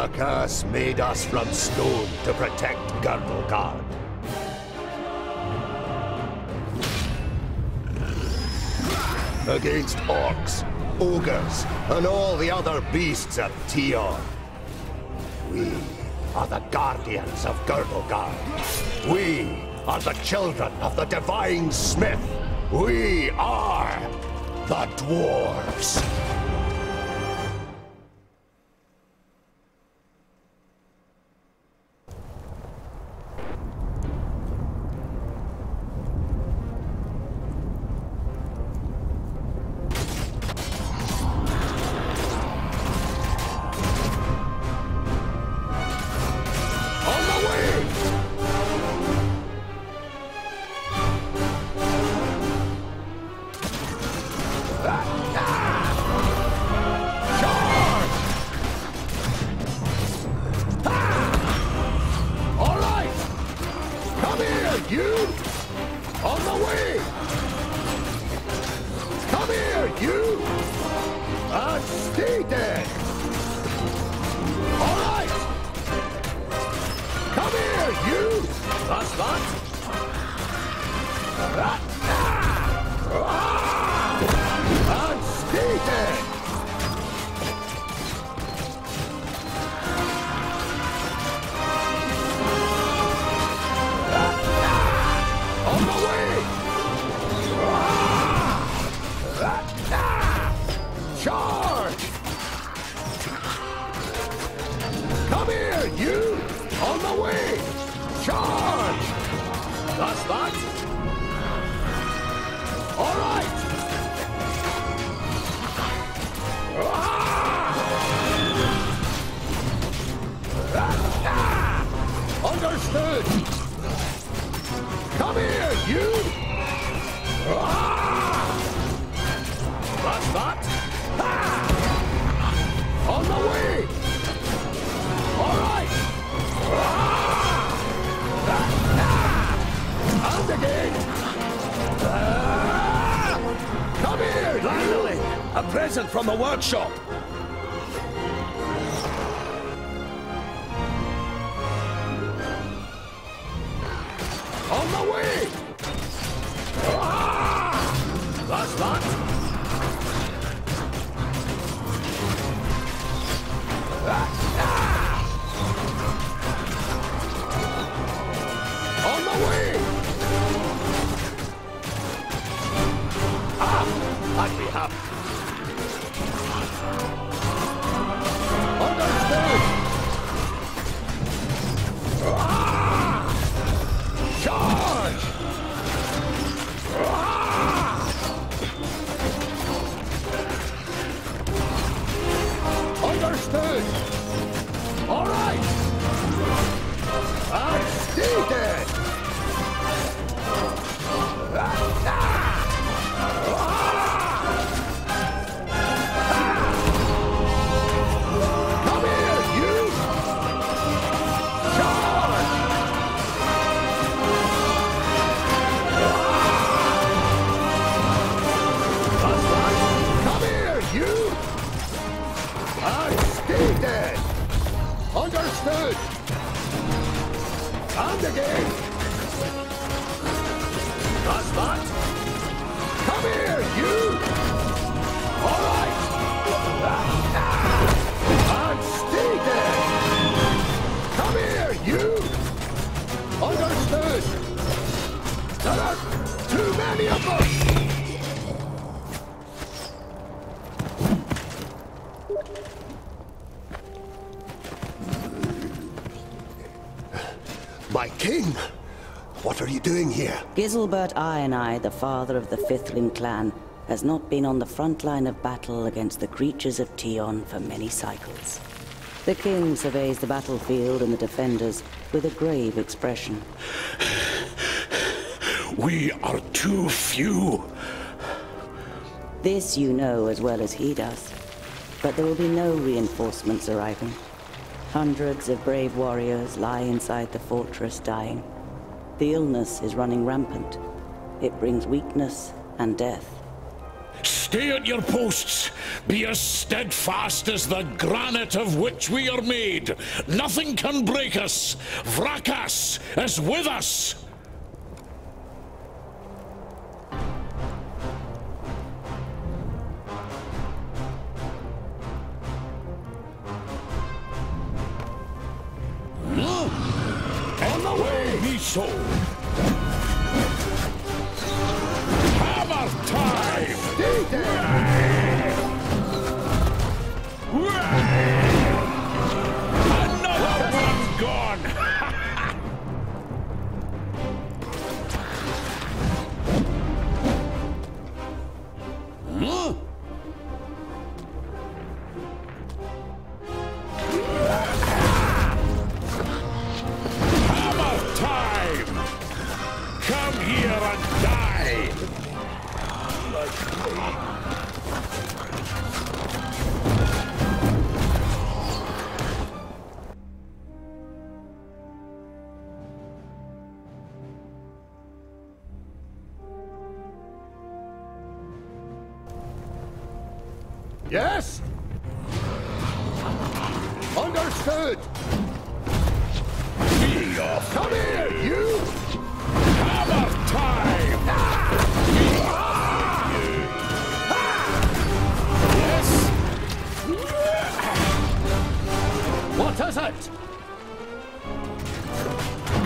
The curse made us from stone to protect Girdlegard. Against orcs, ogres, and all the other beasts of Tion. We are the guardians of Girdlegard. We are the children of the Divine Smith. We are the Dwarves. From the workshop. On the way. That's that. On the way. I'd be happy. My king! What are you doing here? Giselbert Ionai, the father of the Fifthling clan, has not been on the front line of battle against the creatures of Tion for many cycles. The king surveys the battlefield and the defenders with a grave expression. We are too few. This you know as well as he does. But there will be no reinforcements arriving. Hundreds of brave warriors lie inside the fortress dying. The illness is running rampant. It brings weakness and death. Stay at your posts. Be as steadfast as the granite of which we are made. Nothing can break us. Vrakas is with us. On the way, be so. Hammer time! Another one gone! Huh? Hammer time! Come here and die! Yes? Understood! Be off! Come here, you! Hammer time! Yes? What is it?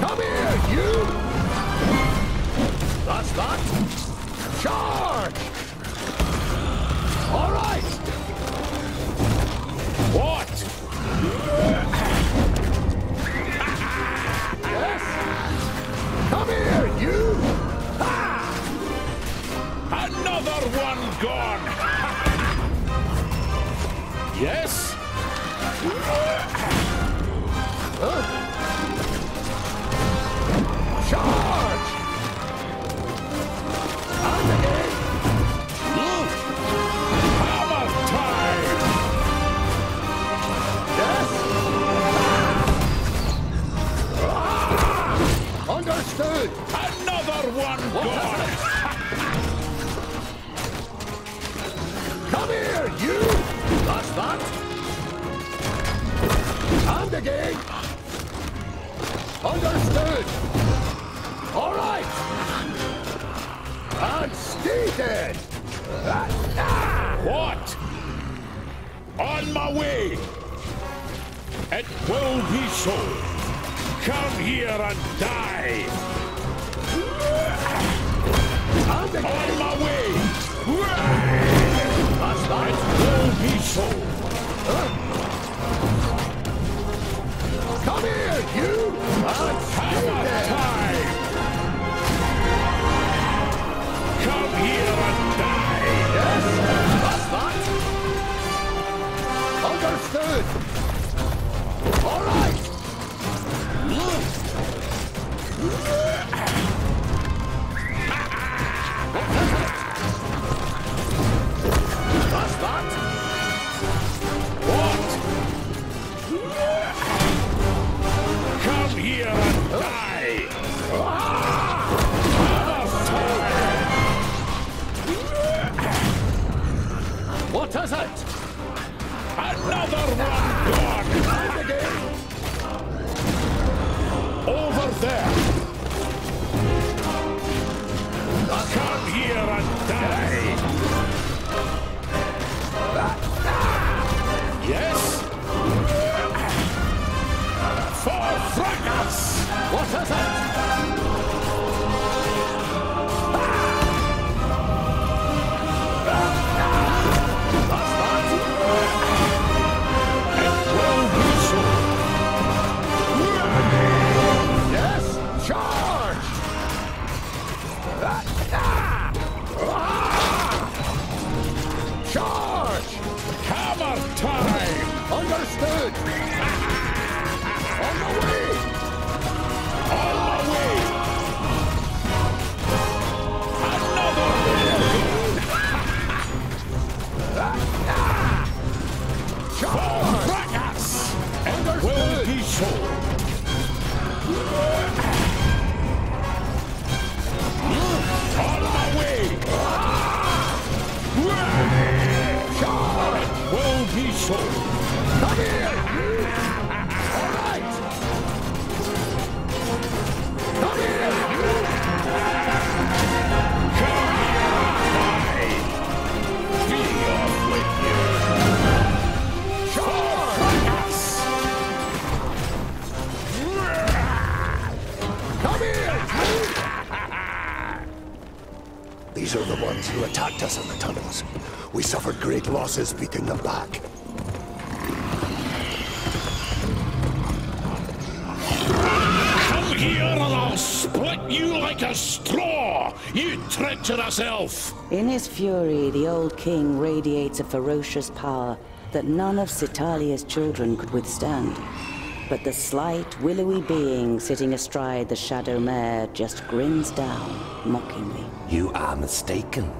Come here, you! That's that! Charge! All right! What? Yes! Come here, you! Another one gone! Yes? Charge! And again! Hammer time! Yes! Understood! Another one gone! Come here, you! That's that! And again! Understood! All right! And stated! What? On my way! It will be so. Come here and die! And again! On my way! That's that! It will be so. Come here, you! And Hammer stated! time! Come here and die! Yes! That's that! Understood! All right! That's that! What? Come here and die! Hammer time! What is it? Another one gone! And again! Over there! Come here and die! Yes? For fracas! What is it? That's that! It will be so. Yes! Charge! soul. Come here! All right! Come here! Be off with you. Sure! Come here! These are the ones who attacked us in the tunnels. We suffered great losses beating them back. Come here and I'll split you like a straw, you treacherous elf! In his fury, the old king radiates a ferocious power that none of Citalia's children could withstand. But the slight, willowy being sitting astride the shadow mare just grins down, mockingly. You are mistaken.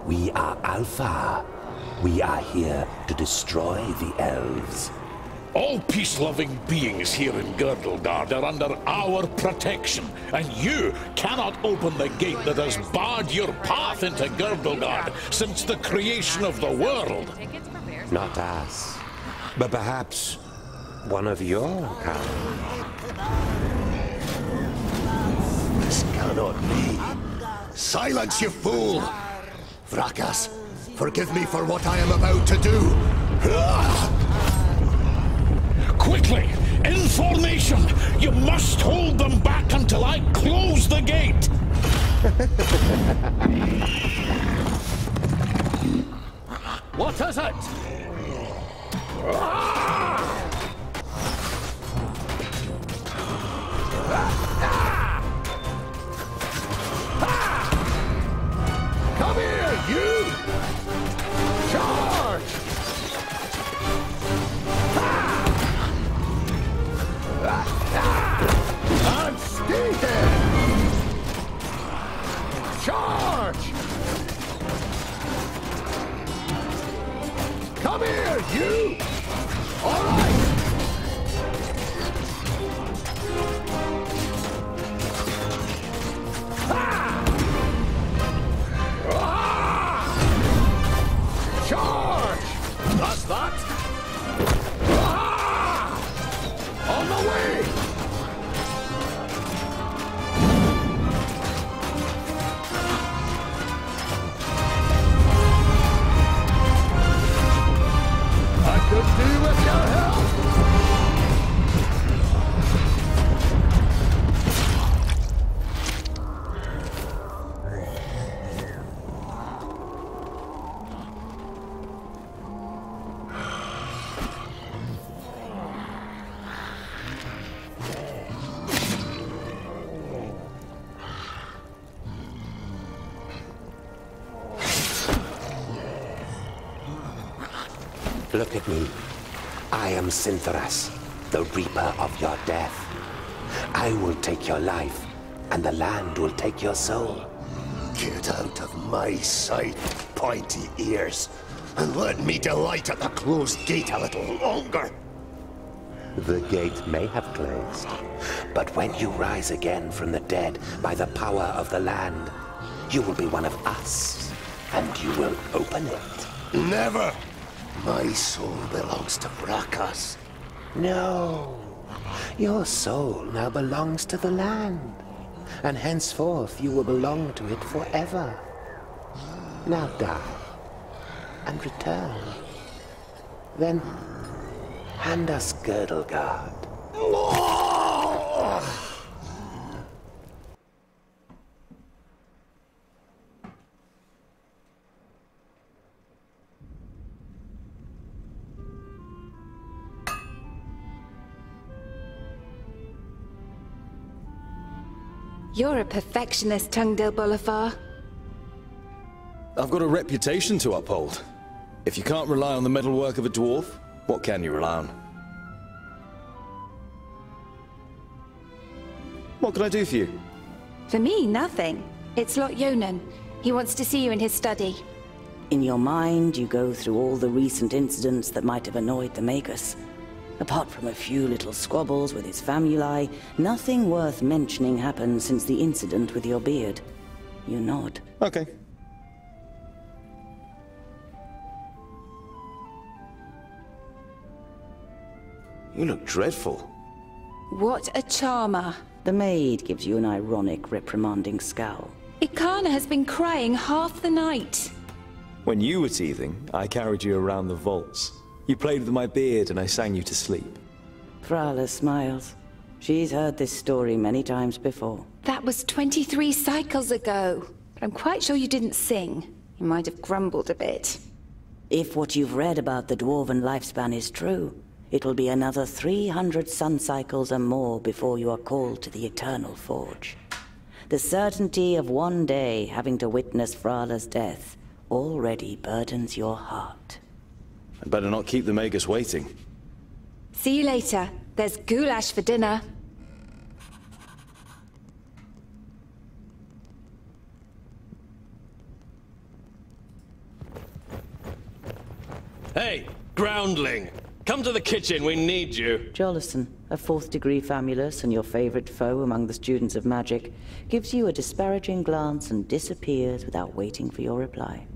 We are Alpha. We are here to destroy the elves. All peace-loving beings here in Girdlegard are under our protection, and you cannot open the gate that has barred your path into Girdlegard since the creation of the world. Not us, but perhaps one of your kind. This cannot be. Silence, you fool! Vrakas, forgive me for what I am about to do. Quickly! In formation! You must hold them back until I close the gate! What is it? Come here, you! Charge! And stay there! Charge! Come here, you! All right! Charge! That's that! On the way! I could do with your help! Look at me. I am Syntheras, the Reaper of your death. I will take your life, and the land will take your soul. Get out of my sight, pointy ears, and let me delight at the closed gate a little longer. The gate may have closed, but when you rise again from the dead by the power of the land, you will be one of us, and you will open it. Never! My soul belongs to Vrakas. No. Your soul now belongs to the land, and henceforth you will belong to it forever. Now die, and return. Then hand us Girdlegard. You're a perfectionist, Tungdil Bolafar. I've got a reputation to uphold. If you can't rely on the metalwork of a dwarf, what can you rely on? What can I do for you? For me, nothing. It's Lot Yonan. He wants to see you in his study. In your mind, you go through all the recent incidents that might have annoyed the Magus. Apart from a few little squabbles with his famuli, nothing worth mentioning happened since the incident with your beard. You nod. You look dreadful. What a charmer. The maid gives you an ironic, reprimanding scowl. Ikana has been crying half the night. When you were teething, I carried you around the vaults. You played with my beard and I sang you to sleep. Frala smiles. She's heard this story many times before. That was 23 cycles ago. But I'm quite sure you didn't sing. You might have grumbled a bit. If what you've read about the dwarven lifespan is true, it will be another 300 sun cycles and more before you are called to the Eternal Forge. The certainty of one day having to witness Frala's death already burdens your heart. I'd better not keep the Magus waiting. See you later. There's goulash for dinner. Hey, groundling! Come to the kitchen, we need you. Jolison, a 4th degree famulus and your favorite foe among the students of magic, gives you a disparaging glance and disappears without waiting for your reply.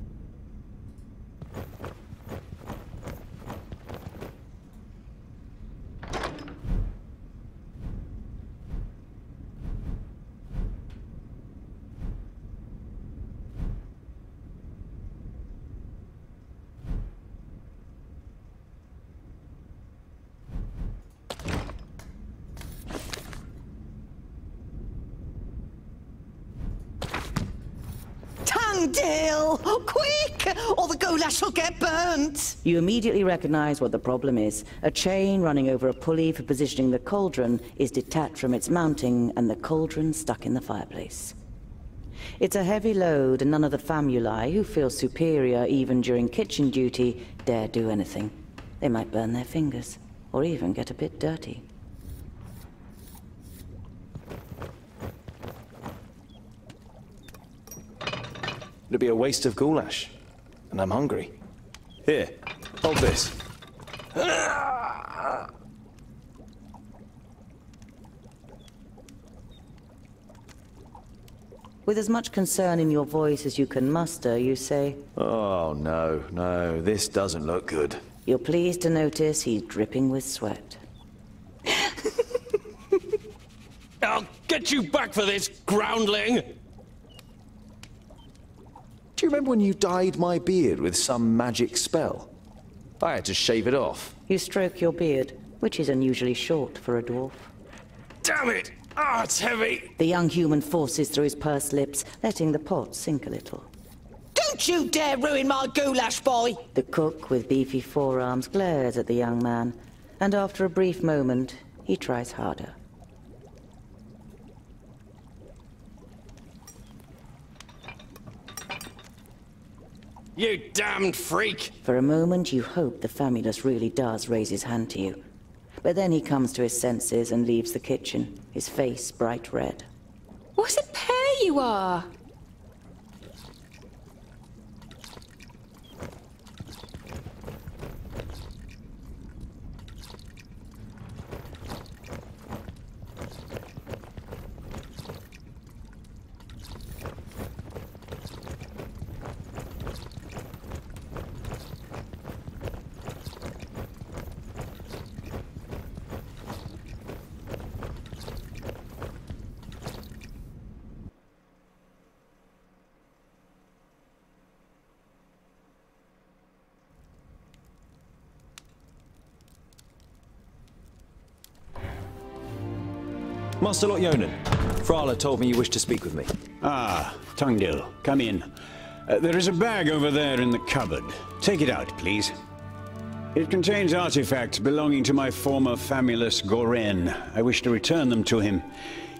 Dale! Quick! Or the goulash will get burnt! You immediately recognize what the problem is. A chain running over a pulley for positioning the cauldron is detached from its mounting, and the cauldron stuck in the fireplace. It's a heavy load, and none of the famuli, who feel superior even during kitchen duty, dare do anything. They might burn their fingers, or even get a bit dirty. It'd be a waste of goulash. And I'm hungry. Here, hold this. With as much concern in your voice as you can muster, you say, Oh, no, this doesn't look good. you're pleased to notice he's dripping with sweat. I'll get you back for this, groundling! Do you remember when you dyed my beard with some magic spell? I had to shave it off. You stroke your beard, which is unusually short for a dwarf. Damn it! Ah, it's heavy! The young human forces through his pursed lips, letting the pot sink a little. Don't you dare ruin my goulash, boy! The cook, with beefy forearms, glares at the young man, and after a brief moment, he tries harder. You damned freak! For a moment, you hope the famulus really does raise his hand to you. But then he comes to his senses and leaves the kitchen, his face bright red. What a pair you are! Master Lot Yonan, Frala told me you wished to speak with me. Ah, Tungdil, come in. There is a bag over there in the cupboard. Take it out, please. It contains artifacts belonging to my former famulus Goren. I wish to return them to him.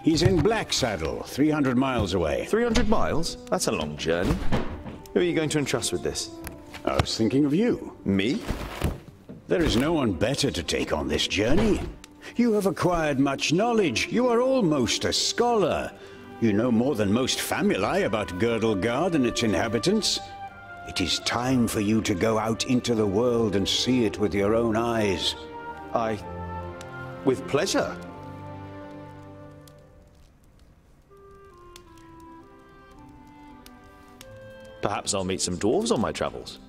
He's in Black Saddle, 300 miles away. 300 miles? That's a long journey. Who are you going to entrust with this? I was thinking of you. Me? There is no one better to take on this journey. You have acquired much knowledge. You are almost a scholar. You know more than most famuli about Girdlegard and its inhabitants. It is time for you to go out into the world and see it with your own eyes. With pleasure. Perhaps I'll meet some dwarves on my travels.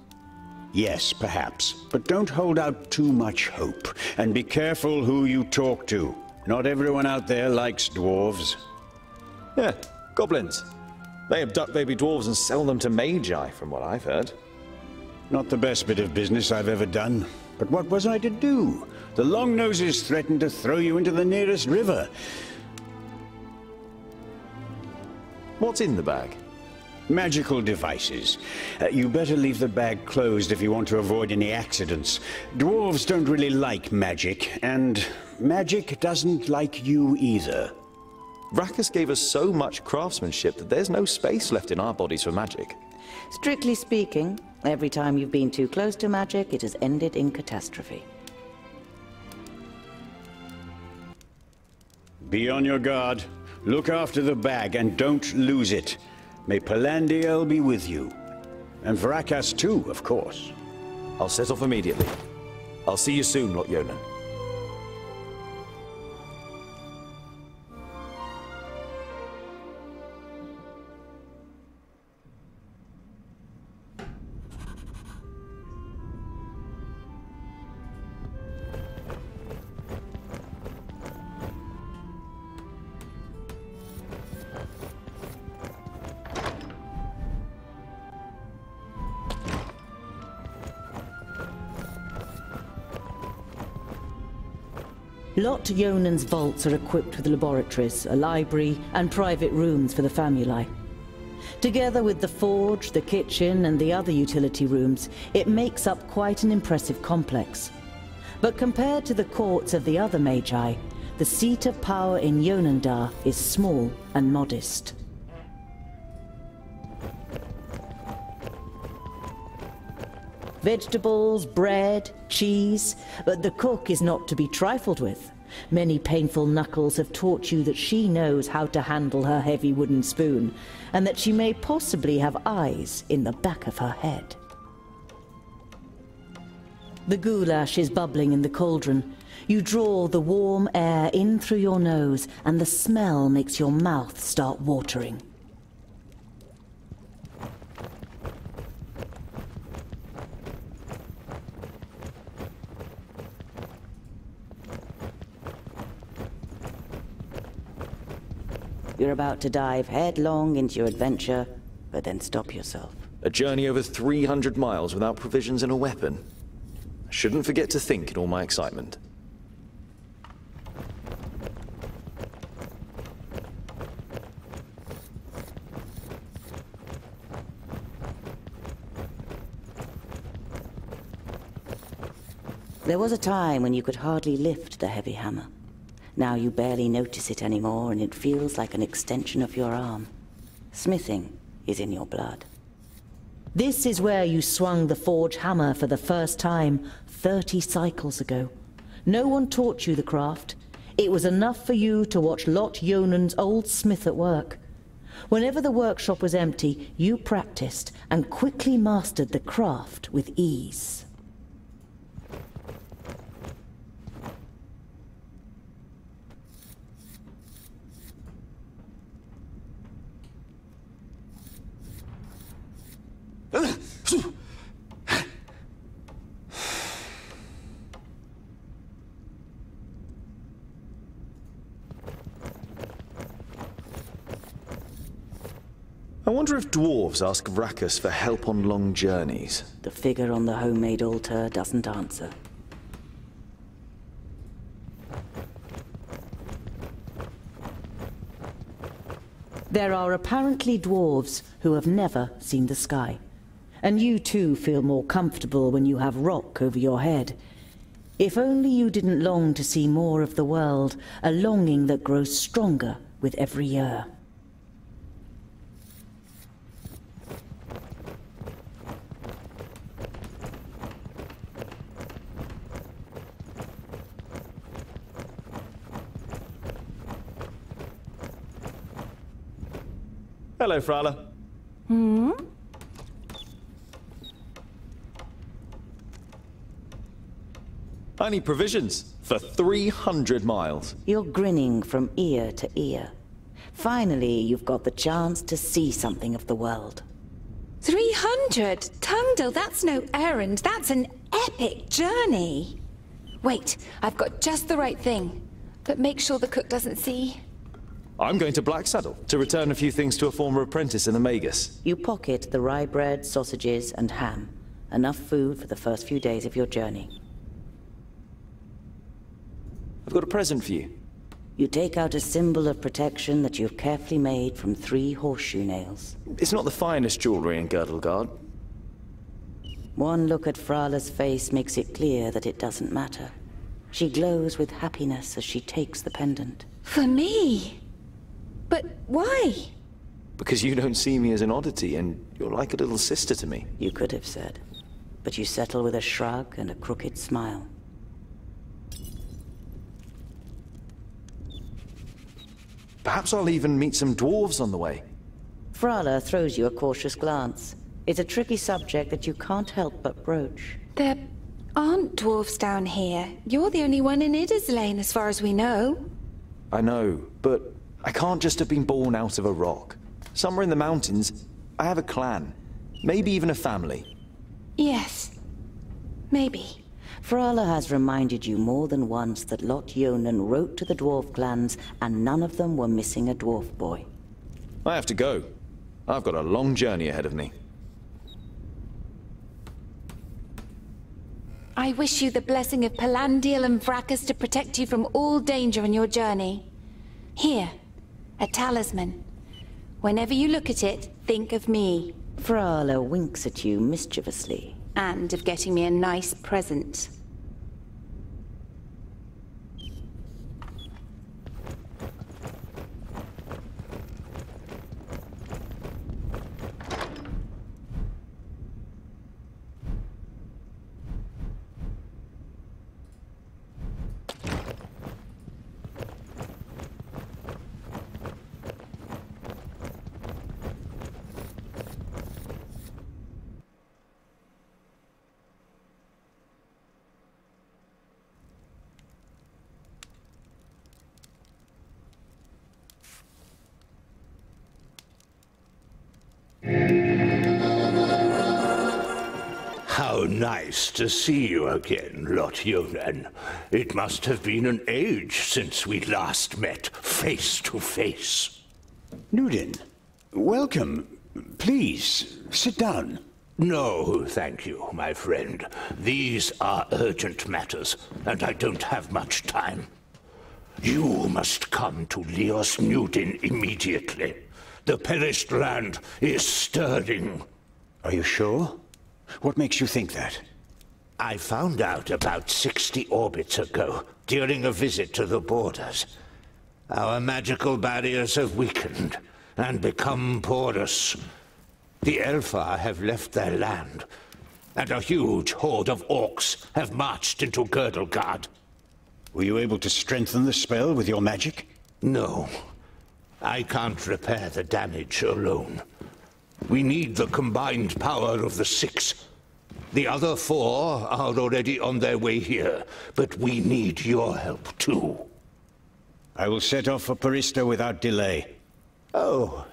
Yes, perhaps. But don't hold out too much hope. And be careful who you talk to. Not everyone out there likes dwarves. Yeah, goblins. They abduct baby dwarves and sell them to magi, from what I've heard. Not the best bit of business I've ever done. But what was I to do? The Longnoses threatened to throw you into the nearest river. What's in the bag? Magical devices. You better leave the bag closed if you want to avoid any accidents. Dwarves don't really like magic, and magic doesn't like you either. Rakus gave us so much craftsmanship that there's no space left in our bodies for magic. Strictly speaking, every time you've been too close to magic, it has ended in catastrophe. Be on your guard. Look after the bag and don't lose it. May Palandiel be with you. And Vrakas too, of course. I'll set off immediately. I'll see you soon, Lot Yonan. Lot Yonan's vaults are equipped with laboratories, a library, and private rooms for the famuli. Together with the forge, the kitchen, and the other utility rooms, it makes up quite an impressive complex. But compared to the courts of the other magi, the seat of power in Yonandar is small and modest. Vegetables, bread, cheese, but the cook is not to be trifled with. Many painful knuckles have taught you that she knows how to handle her heavy wooden spoon, and that she may possibly have eyes in the back of her head. The goulash is bubbling in the cauldron. You draw the warm air in through your nose, and the smell makes your mouth start watering. You're about to dive headlong into your adventure, but then stop yourself. A journey over 300 miles without provisions and a weapon. I shouldn't forget to think in all my excitement. There was a time when you could hardly lift the heavy hammer. Now you barely notice it anymore, and it feels like an extension of your arm. Smithing is in your blood. This is where you swung the forge hammer for the first time 30 cycles ago. No one taught you the craft. It was enough for you to watch Lot Yonan's old smith at work. Whenever the workshop was empty, you practiced and quickly mastered the craft with ease. I wonder if dwarves ask Vrakas for help on long journeys. The figure on the homemade altar doesn't answer. There are apparently dwarves who have never seen the sky. And you too feel more comfortable when you have rock over your head. If only you didn't long to see more of the world, a longing that grows stronger with every year. Hello, Frala. I need provisions for 300 miles. You're grinning from ear to ear. Finally, you've got the chance to see something of the world. 300 100? Tungdil, that's no errand. That's an epic journey. Wait, I've got just the right thing. But make sure the cook doesn't see. I'm going to Blacksaddle to return a few things to a former apprentice in the Magus. You pocket the rye bread, sausages, and ham. Enough food for the first few days of your journey. I've got a present for you. You take out a symbol of protection that you've carefully made from 3 horseshoe nails. It's not the finest jewelry in Girdlegard. One look at Frala's face makes it clear that it doesn't matter. She glows with happiness as she takes the pendant. For me? But why? Because you don't see me as an oddity, and you're like a little sister to me. You could have said. But you settle with a shrug and a crooked smile. Perhaps I'll even meet some dwarves on the way. Frala throws you a cautious glance. It's a tricky subject that you can't help but broach. There aren't dwarves down here. You're the only one in Idderslane, as far as we know. I know, but I can't just have been born out of a rock. Somewhere in the mountains, I have a clan. Maybe even a family. Yes. Maybe. Frala has reminded you more than once that Lot Yonan wrote to the dwarf clans, and none of them were missing a dwarf boy. I have to go. I've got a long journey ahead of me. I wish you the blessing of Palandial and Vrakas to protect you from all danger in your journey. Here, a talisman. Whenever you look at it, think of me. Frala winks at you mischievously. And of getting me a nice present. How nice to see you again, Lot Yonan. It must have been an age since we last met face to face. Nudin, welcome. Please, sit down. No, thank you, my friend. These are urgent matters, and I don't have much time. You must come to Leos Nudin immediately. The perished land is stirring. Are you sure? What makes you think that? I found out about 60 orbits ago, during a visit to the borders. Our magical barriers have weakened and become porous. The Elfar have left their land, and a huge horde of orcs have marched into Girdlegard. Were you able to strengthen the spell with your magic? No. I can't repair the damage alone. We need the combined power of the 6. The other 4 are already on their way here, but we need your help too. I will set off for Parista without delay. Oh,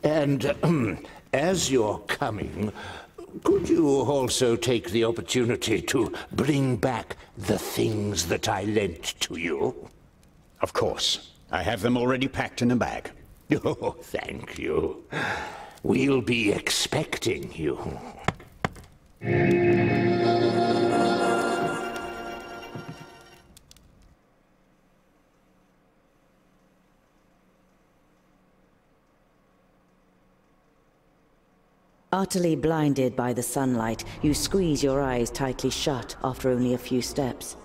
and as you're coming, could you also take the opportunity to bring back the things that I lent to you? Of course. I have them already packed in a bag. Oh, thank you. We'll be expecting you. Utterly blinded by the sunlight, you squeeze your eyes tightly shut after only a few steps.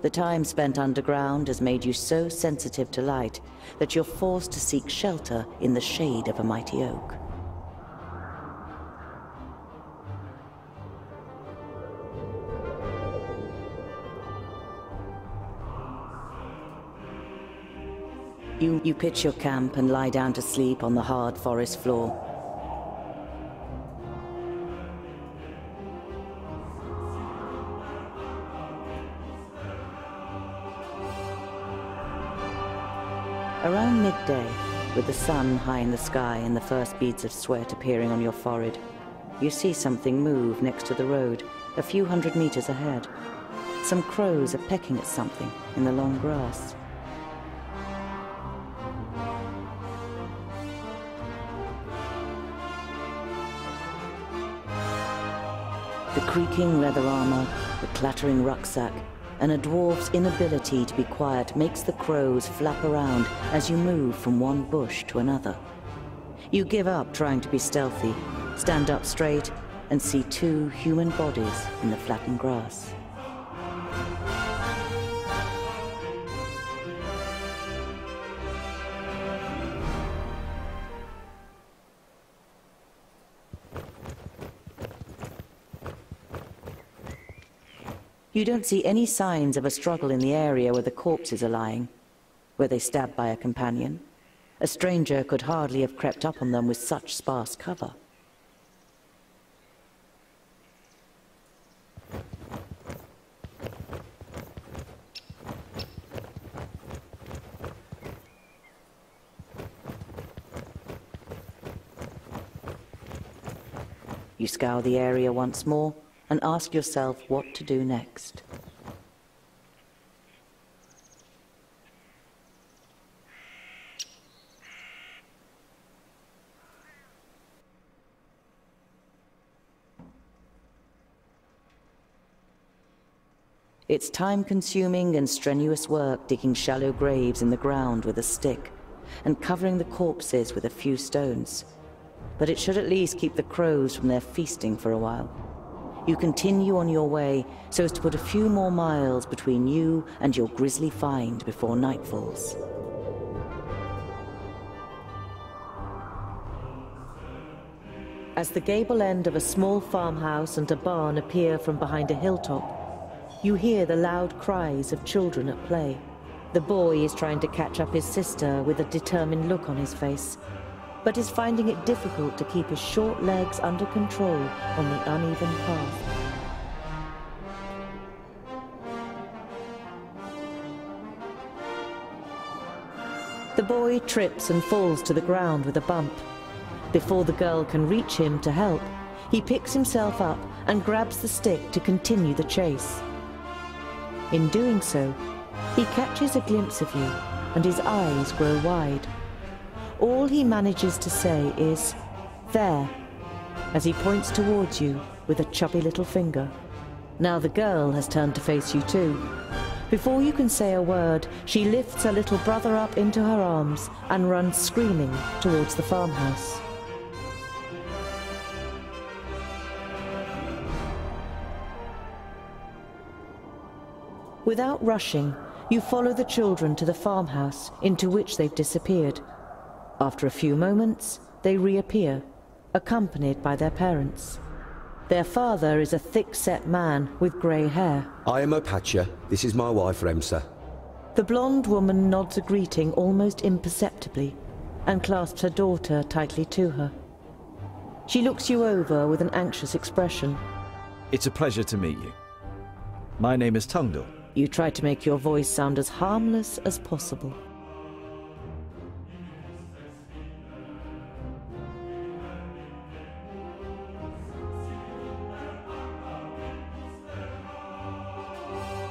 The time spent underground has made you so sensitive to light that you're forced to seek shelter in the shade of a mighty oak. You pitch your camp and lie down to sleep on the hard forest floor. Around midday, with the sun high in the sky and the first beads of sweat appearing on your forehead, You see something move next to the road, a few hundred meters ahead. Some crows are pecking at something in the long grass. The creaking leather armor, the clattering rucksack, and a dwarf's inability to be quiet makes the crows flap around as you move from one bush to another. You give up trying to be stealthy, stand up straight, and see two human bodies in the flattened grass. You don't see any signs of a struggle in the area where the corpses are lying. Were they stabbed by a companion? A stranger could hardly have crept up on them with such sparse cover. You scour the area once more and ask yourself what to do next. It's time-consuming and strenuous work digging shallow graves in the ground with a stick and covering the corpses with a few stones. But it should at least keep the crows from their feasting for a while. You continue on your way so as to put a few more miles between you and your grisly find before night falls. As the gable end of a small farmhouse and a barn appear from behind a hilltop, you hear the loud cries of children at play. The boy is trying to catch up his sister with a determined look on his face, but is finding it difficult to keep his short legs under control on the uneven path. The boy trips and falls to the ground with a bump. Before the girl can reach him to help, he picks himself up and grabs the stick to continue the chase. In doing so, he catches a glimpse of you, and his eyes grow wide. All he manages to say is, "There," as he points towards you with a chubby little finger. Now the girl has turned to face you too. Before you can say a word, she lifts her little brother up into her arms and runs screaming towards the farmhouse. Without rushing, you follow the children to the farmhouse into which they've disappeared. After a few moments, they reappear, accompanied by their parents. Their father is a thick-set man with grey hair. I am Opatia. This is my wife, Remsa. The blonde woman nods a greeting almost imperceptibly and clasps her daughter tightly to her. She looks you over with an anxious expression. It's a pleasure to meet you. My name is Tungdal. You try to make your voice sound as harmless as possible.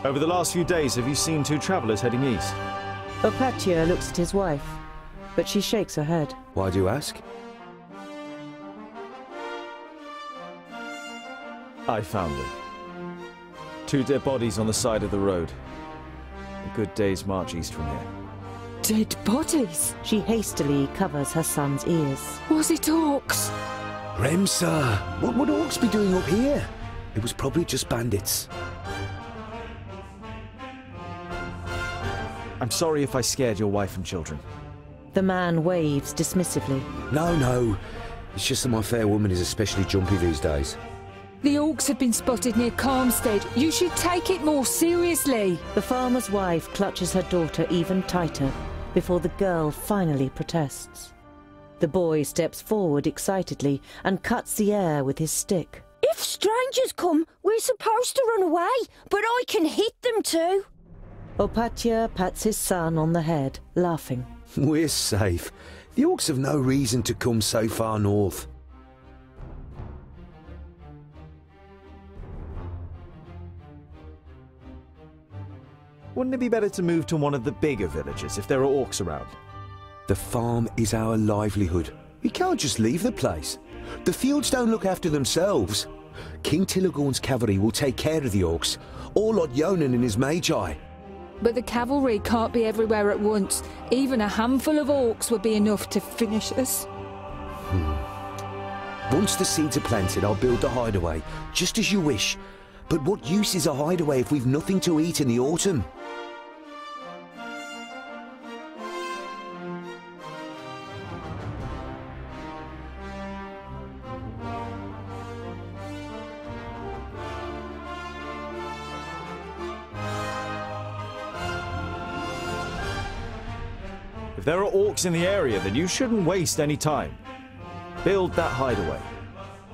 Over the last few days, have you seen two travelers heading east? Opatia looks at his wife, but she shakes her head. Why do you ask? I found them. Two dead bodies on the side of the road. A good day's march east from here. Dead bodies? She hastily covers her son's ears. Was it orcs? Remsa, what would orcs be doing up here? It was probably just bandits. I'm sorry if I scared your wife and children. The man waves dismissively. No. It's just that my fair woman is especially jumpy these days. The orcs have been spotted near Calmstead. You should take it more seriously. The farmer's wife clutches her daughter even tighter before the girl finally protests. The boy steps forward excitedly and cuts the air with his stick. If strangers come, we're supposed to run away, but I can hit them too. Opatia pats his son on the head, laughing. We're safe. The orcs have no reason to come so far north. Wouldn't it be better to move to one of the bigger villages if there are orcs around? The farm is our livelihood. We can't just leave the place. The fields don't look after themselves. King Tilligorn's cavalry will take care of the orcs, or Lord Yonan and his magi. But the cavalry can't be everywhere at once. Even a handful of orcs would be enough to finish us. Once the seeds are planted, I'll build the hideaway, just as you wish. But what use is a hideaway if we've nothing to eat in the autumn? If there are orcs in the area, then you shouldn't waste any time. Build that hideaway.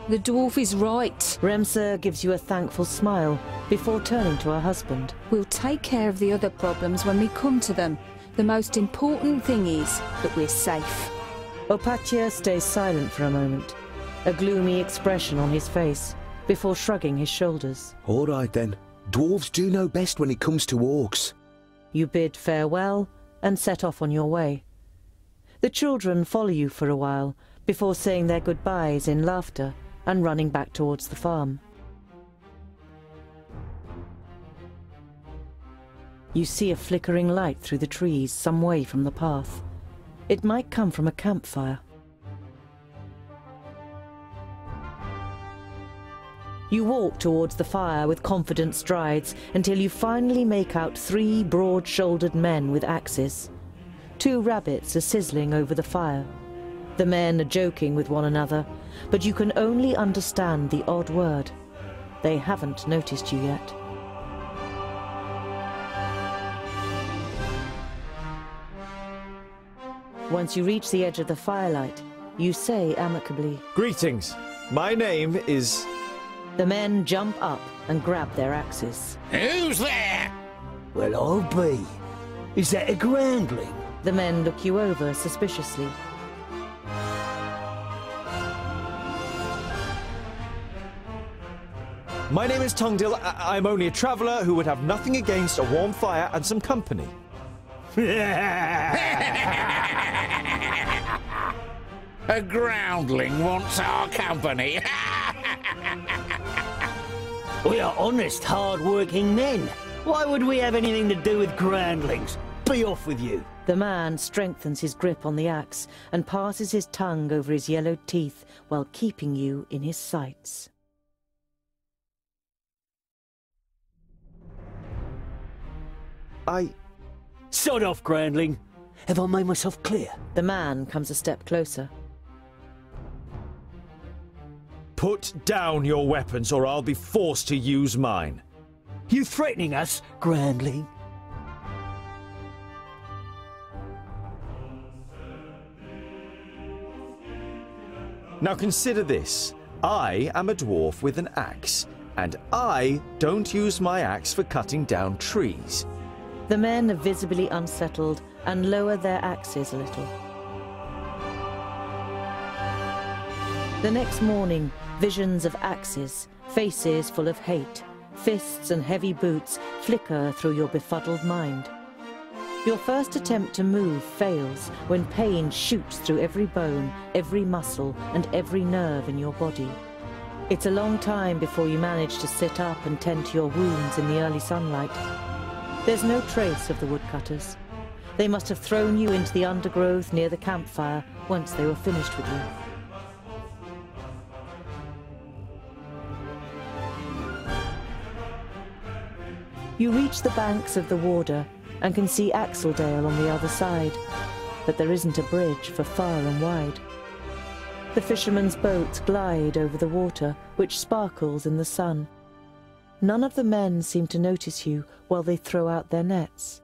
The dwarf is right. Remsa gives you a thankful smile before turning to her husband. We'll take care of the other problems when we come to them. The most important thing is that we're safe. Opatia stays silent for a moment, a gloomy expression on his face, before shrugging his shoulders. All right then. Dwarves do know best when it comes to orcs. You bid farewell and set off on your way. The children follow you for a while, before saying their goodbyes in laughter and running back towards the farm. You see a flickering light through the trees some way from the path. It might come from a campfire. You walk towards the fire with confident strides until you finally make out 3 broad-shouldered men with axes. 2 rabbits are sizzling over the fire. The men are joking with one another, but you can only understand the odd word. They haven't noticed you yet. Once you reach the edge of the firelight, you say amicably, "Greetings. My name is..." The men jump up and grab their axes. Who's there? Well, I'll be. Is that a groundling? The men look you over suspiciously. My name is Tungdil. I'm only a traveller who would have nothing against a warm fire and some company. A groundling wants our company. We are honest, hard-working men. Why would we have anything to do with groundlings? Be off with you. The man strengthens his grip on the axe and passes his tongue over his yellowed teeth while keeping you in his sights. Sod off, groundling. Have I made myself clear? The man comes a step closer. Put down your weapons or I'll be forced to use mine. You threatening us, groundling? Now consider this. I am a dwarf with an axe, and I don't use my axe for cutting down trees. The men are visibly unsettled and lower their axes a little. The next morning, visions of axes, faces full of hate, fists and heavy boots flicker through your befuddled mind. Your first attempt to move fails when pain shoots through every bone, every muscle, and every nerve in your body. It's a long time before you manage to sit up and tend to your wounds in the early sunlight. There's no trace of the woodcutters. They must have thrown you into the undergrowth near the campfire once they were finished with you. You reach the banks of the Warder and can see Axeldale on the other side, but there isn't a bridge for far and wide. The fishermen's boats glide over the water, which sparkles in the sun. None of the men seem to notice you while they throw out their nets.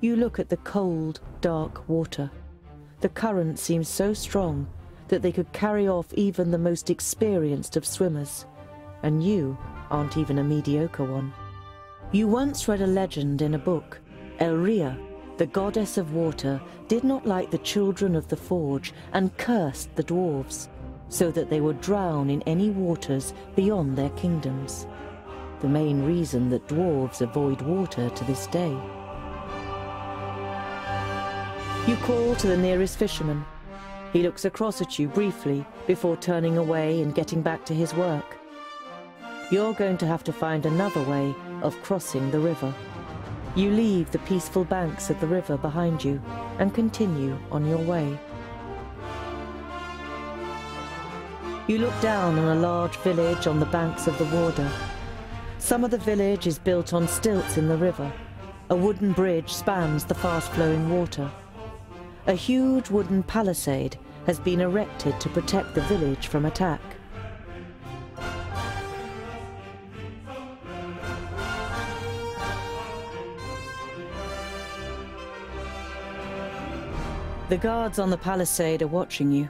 You look at the cold, dark water. The current seems so strong that they could carry off even the most experienced of swimmers, and you aren't even a mediocre one. You once read a legend in a book, Elria, The goddess of water did not like the children of the forge and cursed the dwarves, so that they would drown in any waters beyond their kingdoms. The main reason that dwarves avoid water to this day. You call to the nearest fisherman. He looks across at you briefly before turning away and getting back to his work. You're going to have to find another way of crossing the river. You leave the peaceful banks of the river behind you and continue on your way. You look down on a large village on the banks of the Warder. Some of the village is built on stilts in the river. A wooden bridge spans the fast-flowing water. A huge wooden palisade has been erected to protect the village from attack. The guards on the palisade are watching you.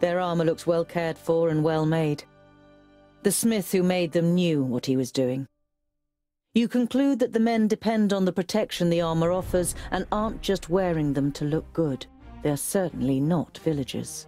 Their armor looks well cared for and well made. The smith who made them knew what he was doing. You conclude that the men depend on the protection the armor offers and aren't just wearing them to look good. They're certainly not villagers.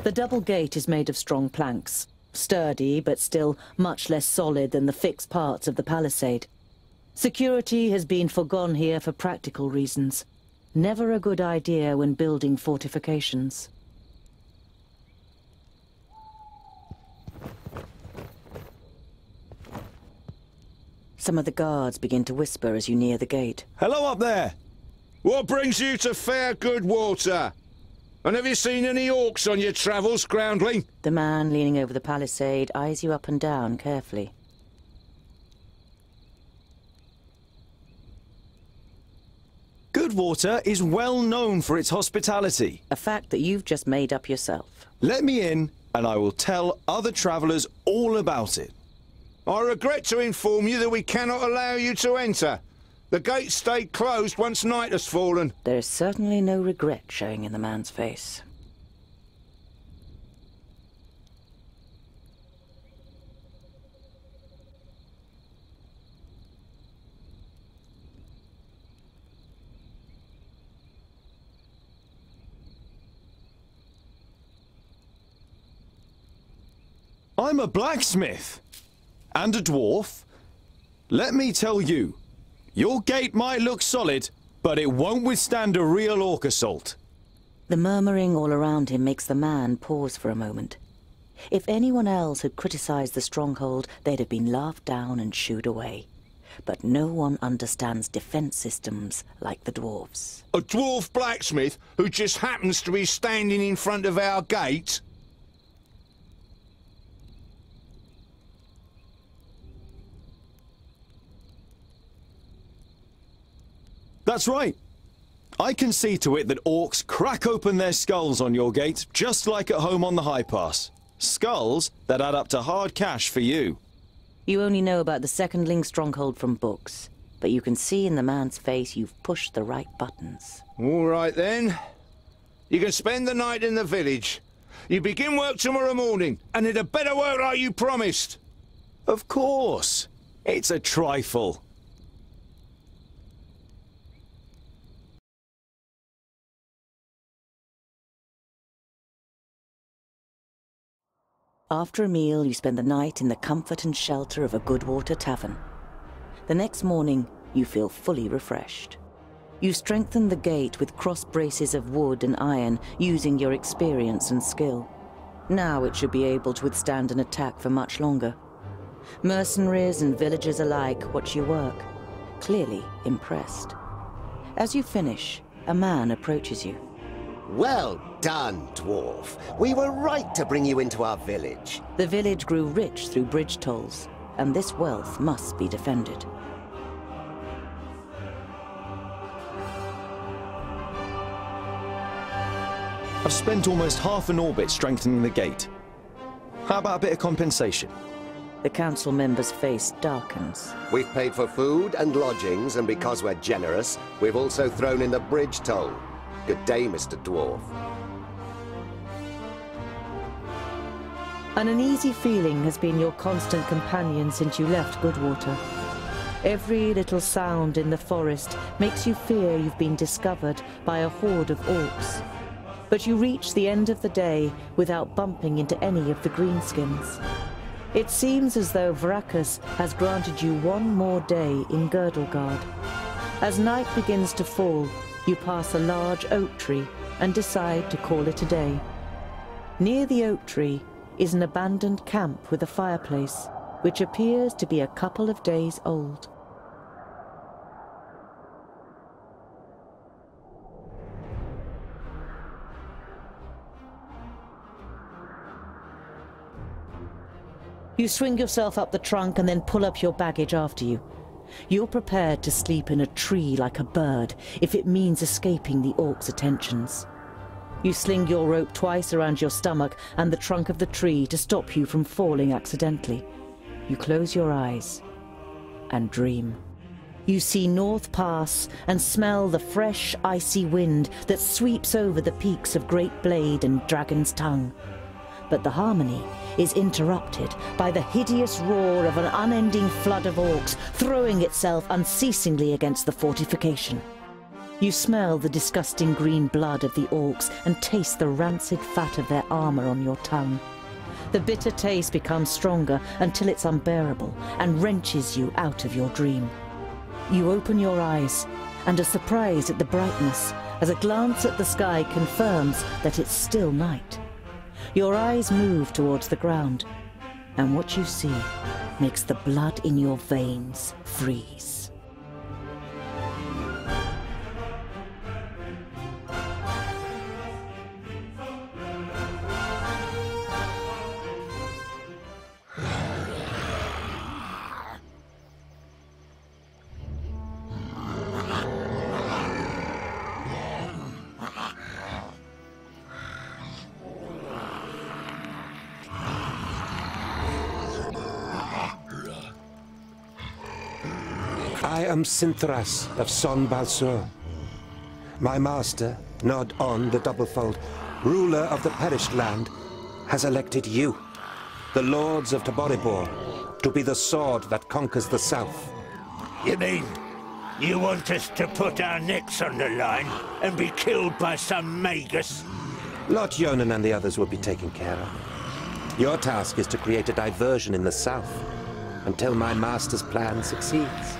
The double gate is made of strong planks, sturdy but still much less solid than the fixed parts of the palisade. Security has been forgone here for practical reasons. Never a good idea when building fortifications. Some of the guards begin to whisper as you near the gate. Hello up there! What brings you to fair good water? And have you seen any orcs on your travels, groundling? The man leaning over the palisade eyes you up and down carefully. Goodwater is well known for its hospitality. A fact that you've just made up yourself. Let me in, and I will tell other travellers all about it. I regret to inform you that we cannot allow you to enter. The gates stayed closed once night has fallen. There is certainly no regret showing in the man's face. I'm a blacksmith and a dwarf. Let me tell you, your gate might look solid, but it won't withstand a real orc assault. The murmuring all around him makes the man pause for a moment. If anyone else had criticized the stronghold, they'd have been laughed down and shooed away. But no one understands defense systems like the dwarves. A dwarf blacksmith who just happens to be standing in front of our gate? That's right. I can see to it that orcs crack open their skulls on your gate, just like at home on the High Pass. Skulls that add up to hard cash for you. You only know about the secondling stronghold from books, but you can see in the man's face you've pushed the right buttons. All right then. You can spend the night in the village. You begin work tomorrow morning, and it had better work like you promised. Of course. It's a trifle. After a meal, you spend the night in the comfort and shelter of a Goodwater tavern. The next morning, you feel fully refreshed. You strengthen the gate with cross braces of wood and iron, using your experience and skill. Now it should be able to withstand an attack for much longer. Mercenaries and villagers alike watch you work, clearly impressed. As you finish, a man approaches you. Well done, dwarf. We were right to bring you into our village. The village grew rich through bridge tolls, and this wealth must be defended. I've spent almost half an orbit strengthening the gate. How about a bit of compensation? The council member's face darkens. We've paid for food and lodgings, and because we're generous, we've also thrown in the bridge toll. Good day, Mr. Dwarf. An uneasy feeling has been your constant companion since you left Goodwater. Every little sound in the forest makes you fear you've been discovered by a horde of orcs. But you reach the end of the day without bumping into any of the greenskins. It seems as though Vracus has granted you one more day in Girdlegard. As night begins to fall, you pass a large oak tree and decide to call it a day. Near the oak tree is an abandoned camp with a fireplace, which appears to be a couple of days old. You swing yourself up the trunk and then pull up your baggage after you. You're prepared to sleep in a tree like a bird if it means escaping the orcs' attentions. You sling your rope twice around your stomach and the trunk of the tree to stop you from falling accidentally. You close your eyes and dream. You see North Pass and smell the fresh, icy wind that sweeps over the peaks of Great Blade and Dragon's Tongue. But the harmony is interrupted by the hideous roar of an unending flood of orcs throwing itself unceasingly against the fortification. You smell the disgusting green blood of the orcs and taste the rancid fat of their armor on your tongue. The bitter taste becomes stronger until it's unbearable and wrenches you out of your dream. You open your eyes and are surprised at the brightness as a glance at the sky confirms that it's still night. Your eyes move towards the ground, and what you see makes the blood in your veins freeze. I am Sinthras of Son Balsur. My master, Nod On the Doublefold, ruler of the perished land, has elected you, the lords of Taboribor, to be the sword that conquers the south. You mean you want us to put our necks on the line and be killed by some magus? Lord Yonan and the others will be taken care of. Your task is to create a diversion in the south until my master's plan succeeds.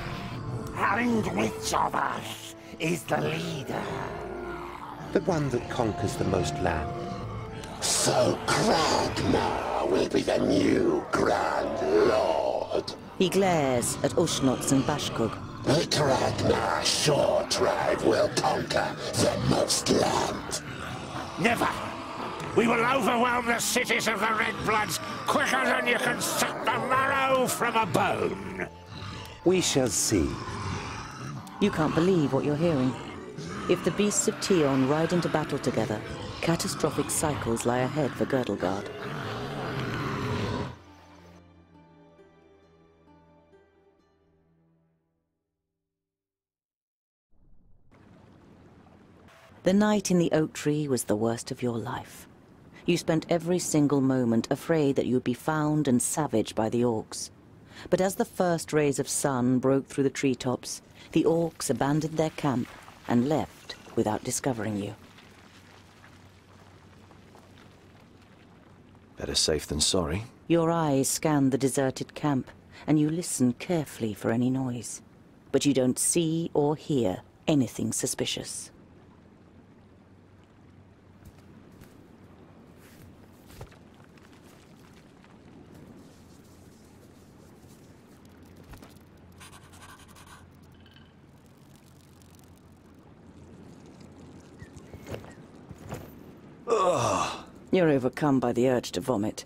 And which of us is the leader? The one that conquers the most land. So Kragnar will be the new Grand Lord. He glares at Ushnots and Bashkug. The Kragnar short tribe will conquer the most land. Never! We will overwhelm the cities of the Red Bloods quicker than you can suck the marrow from a bone. We shall see. You can't believe what you're hearing. If the beasts of Tion ride into battle together, catastrophic cycles lie ahead for Girdlegard. The night in the oak tree was the worst of your life. You spent every single moment afraid that you'd be found and savaged by the orcs. But as the first rays of sun broke through the treetops, the orcs abandoned their camp and left without discovering you. Better safe than sorry. Your eyes scan the deserted camp, and you listen carefully for any noise. But you don't see or hear anything suspicious. You're overcome by the urge to vomit.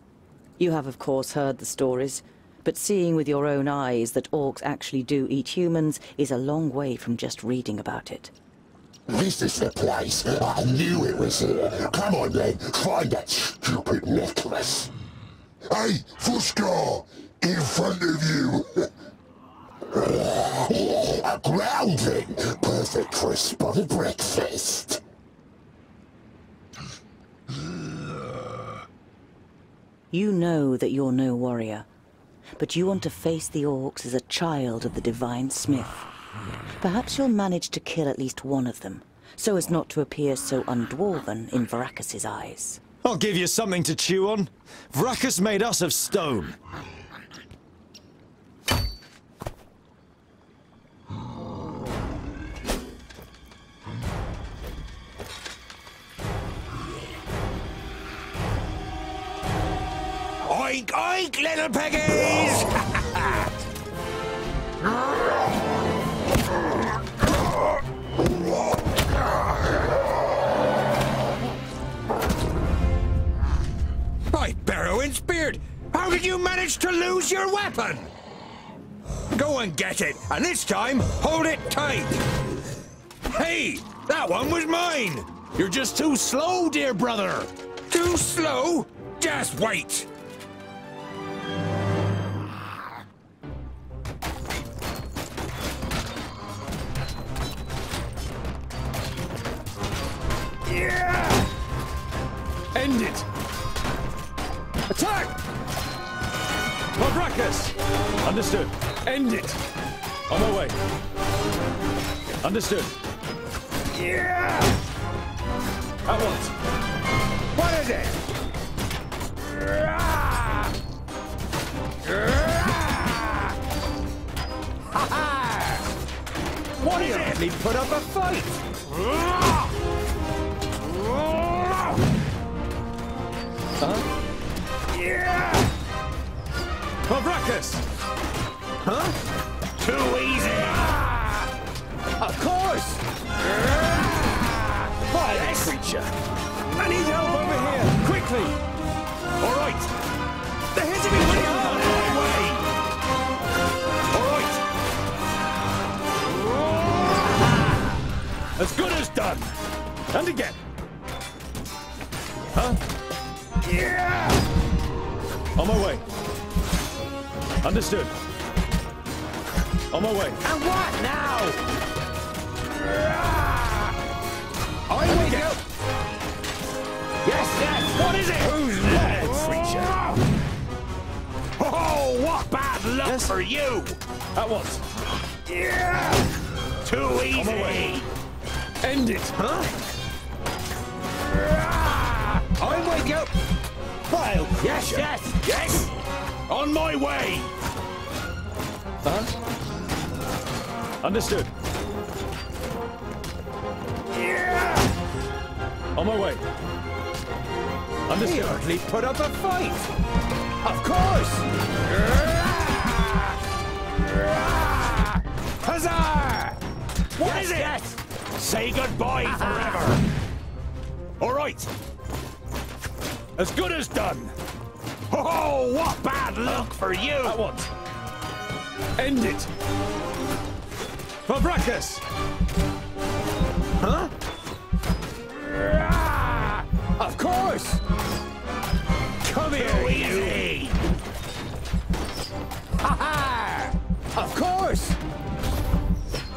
You have, of course, heard the stories, but seeing with your own eyes that orcs actually do eat humans is a long way from just reading about it. This is the place. I knew it was here. Come on then, find that stupid necklace. Hey, Fuskar! In front of you! A groundling! Perfect for a spotted breakfast. You know that you're no warrior, but you want to face the orcs as a child of the Divine Smith. Perhaps you'll manage to kill at least one of them, so as not to appear so undwarven in Varacus's eyes. I'll give you something to chew on. Varacus made us of stone. Oink, oink, little piggies! By Barrow and Speared, how did you manage to lose your weapon? Go and get it, and this time, hold it tight. Hey, that one was mine! You're just too slow, dear brother. Too slow? Just wait! Yeah! End it! Attack! Varacus! Understood. End it! On my way. Understood. Yeah! At once. What is it? What is it? He put up a fight! Huh? Yeah! Varacus! Huh? Too easy! Of course! Fire, creature! I need help over here! Quickly! All right! They're hitting me pretty hard! My way! All right! As good as done! And again! Huh? Yeah! On my way. Understood. On my way. And what now? I will go. Yes, yes! What is it? Who's next, creature? Oh, what bad luck for you! At once. Yeah! Too easy! On my way. End it, huh? I wake up! Vile creature. Yes, yes, yes! On my way! Huh? Understood. Yeah! On my way. Understood. He hardly put up a fight! Of course! Huzzah! What is it? Yes. Say goodbye forever! All right. As good as done. Oh, what bad luck for you! At once. End it. Varacus! Huh? Of course! Come here, easy! Ha-ha! Of course!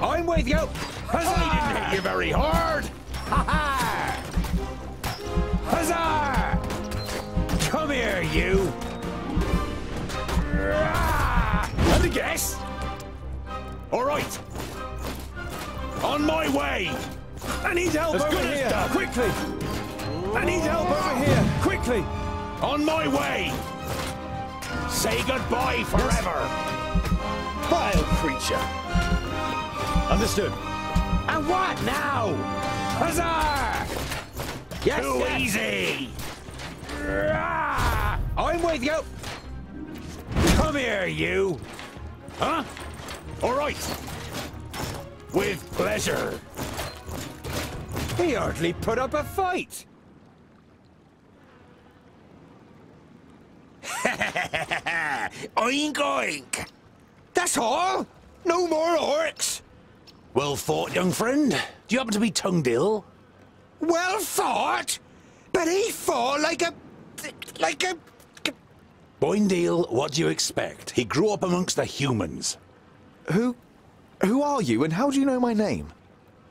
I'm with you! I didn't hit you very hard! Ha-ha! Huzzah! Come here, you! And a guess? All right! On my way! I need help As over good as here! done. Quickly! I need help over here! Quickly! On my way! Say goodbye forever! Vile creature! Understood. And what now? Huzzah! Yes, Too yes. easy! I'm with you! Come here, you! Huh? All right! With pleasure! He hardly put up a fight! Oink oink! That's all? No more orcs? Well fought, young friend. Do you happen to be tongued ill? Well fought? But he fought like a... Boindale, what do you expect? He grew up amongst the humans. Who are you, and how do you know my name?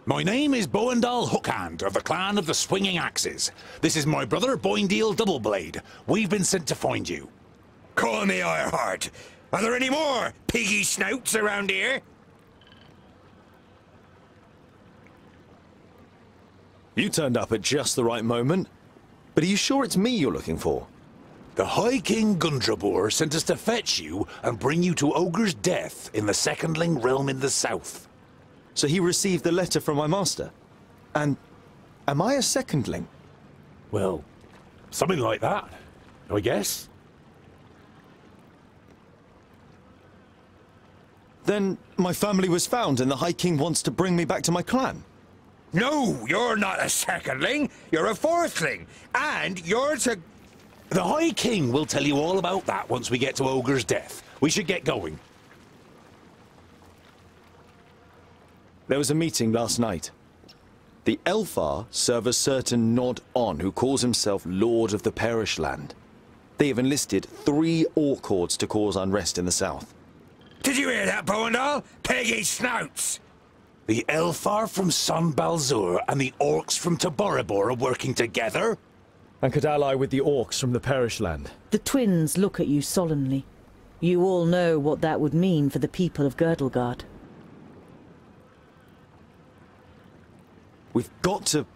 My name is Boindale Hookhand, of the clan of the Swinging Axes. This is my brother, Boindale Doubleblade. We've been sent to find you. Call me Ironheart. Are there any more piggy snouts around here? You turned up at just the right moment. But are you sure it's me you're looking for? The High King Gundrabor sent us to fetch you and bring you to Ogre's Death in the Secondling realm in the south. So he received the letter from my master? And am I a secondling? Well, something like that, I guess. Then my family was found and the High King wants to bring me back to my clan. No, you're not a secondling. You're a fourthling. And you're to... The High King will tell you all about that once we get to Ogre's Death. We should get going. There was a meeting last night. The Elfar serve a certain Nod-On who calls himself Lord of the Perish Land. They have enlisted 3 orc hordes to cause unrest in the south. Did you hear that, Boindale? Piggy snouts! The Elfar from San Balzur and the orcs from Taboribor are working together? And could ally with the orcs from the Perish Land. The twins look at you solemnly. You all know what that would mean for the people of Girdlegard. We've got to...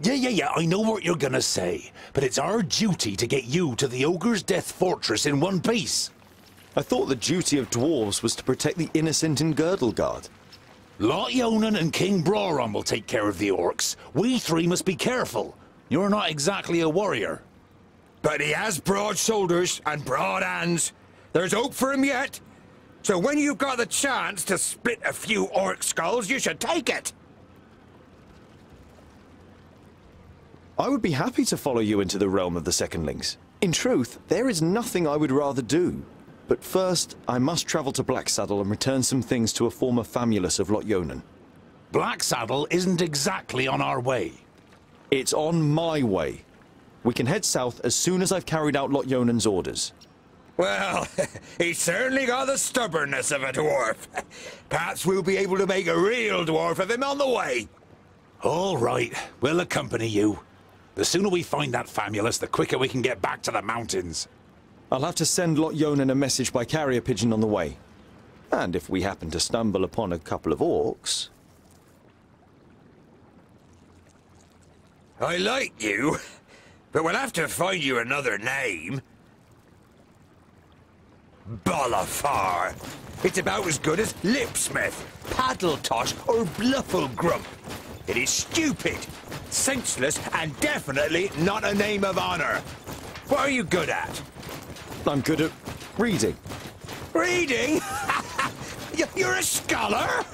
Yeah, I know what you're gonna say. But it's our duty to get you to the Ogre's Death Fortress in one piece. I thought the duty of dwarves was to protect the innocent in Girdlegard. Lot Yonan and King Broron will take care of the orcs. We 3 must be careful. You're not exactly a warrior. But he has broad shoulders and broad hands. There's hope for him yet. So when you've got the chance to split a few orc skulls, you should take it. I would be happy to follow you into the realm of the Secondlings. In truth, there is nothing I would rather do. But first, I must travel to Blacksaddle and return some things to a former famulus of Lot Yonan. Blacksaddle isn't exactly on our way. It's on my way. We can head south as soon as I've carried out Lot Yonan's orders. Well, he's certainly got the stubbornness of a dwarf. Perhaps we'll be able to make a real dwarf of him on the way. All right, we'll accompany you. The sooner we find that famulus, the quicker we can get back to the mountains. I'll have to send Lot Yonan a message by carrier pigeon on the way. And if we happen to stumble upon a couple of orcs... I like you, but we'll have to find you another name. Bolafar. It's about as good as Lipsmith, Paddletosh, or Blufflegrump. It is stupid, senseless, and definitely not a name of honor. What are you good at? I'm good at reading. Reading? You're a scholar?